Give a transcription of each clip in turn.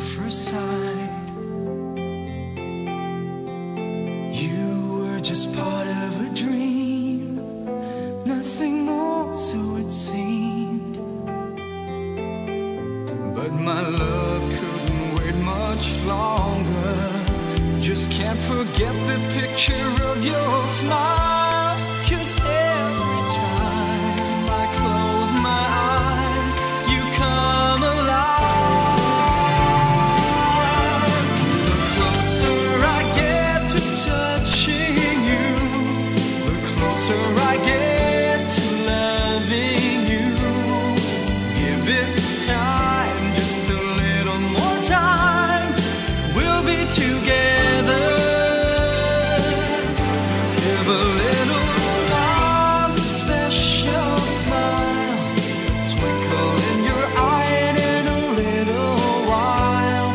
first sight. You were just part of a dream, nothing more, so it seemed. But my love couldn't wait much longer. Just can't forget the picture of your smile. 'Cause every time I close my eyes, you come alive. The closer I get to touching you, the closer I get to loving you. Give it time, just a little more time, we'll be together. Give a little smile, that special smile, twinkle in your eye, and in a little while,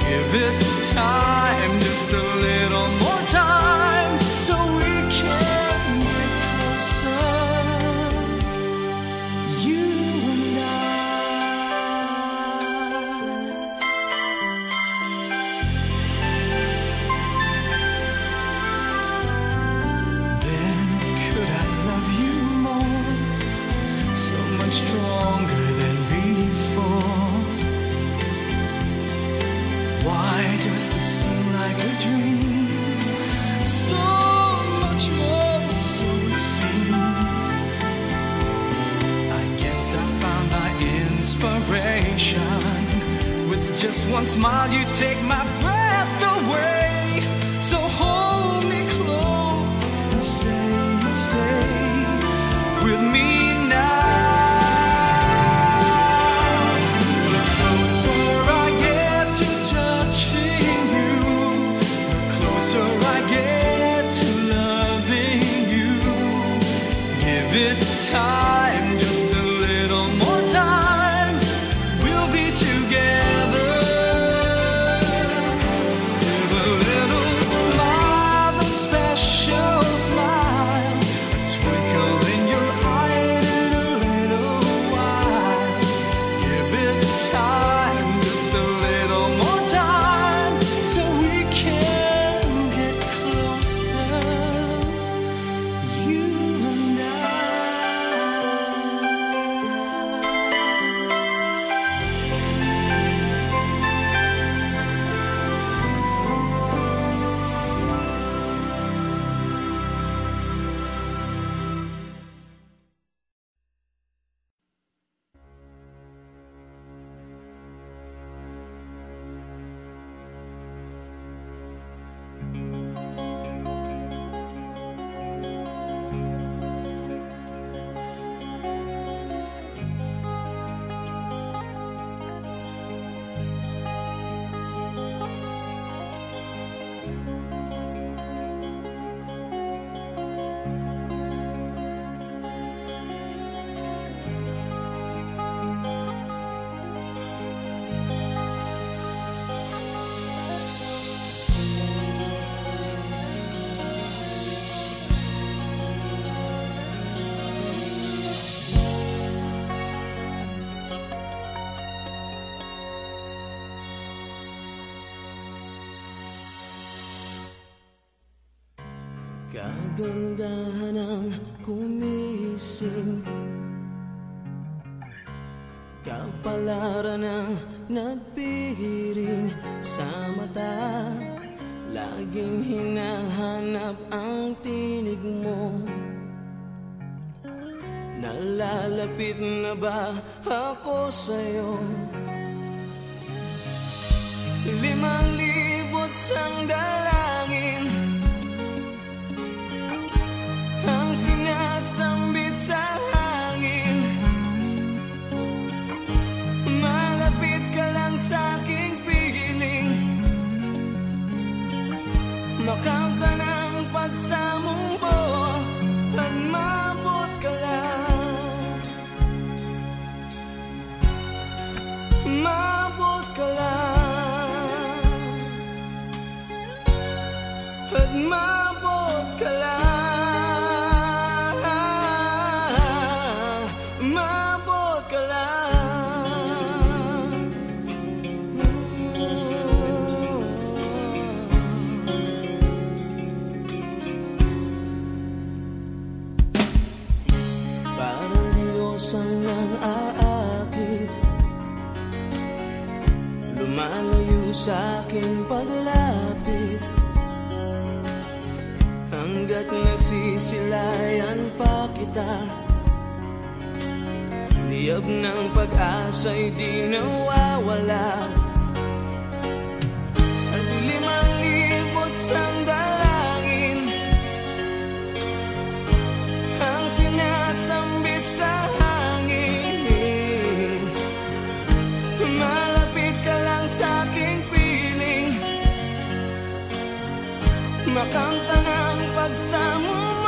give it time, just a little more time, so we can get closer, you and Then could I love you more, so much stronger than before? Why does this seem like a dream? So much more, so it seems. I guess I found my inspiration. With just one smile you take my breath away. So hold me close and say you'll stay with me now. The closer I get to touching you, the closer I get to loving you. Give it time, just a little more time, we'll be together. Give a little smile, that special smile, a twinkle in your eye, and in a little while, give it time, just a little more time, so we can get closer, you and I. Kagandahan ng kumising, kapalaran ng nagpihiring sa mata. Laging hinahanap ang tinig mo. Nalalapit na ba ako sa'yo? 5,000 sandalangin ang sinasambit sa hangin. Malapit ka lang sa'king piling, makamtan ang pagsamong mo at maabot ka lang. Maabot ka lang. malayo sa aking paglapit, hanggat nasisilayan pa kita. Liyab ng pag-asa'y di nawawala. At limang libot sandalangin ang sinasambit sa hangin. Malapit ka lang sa aking piling, makamtan ang pagsamo mo.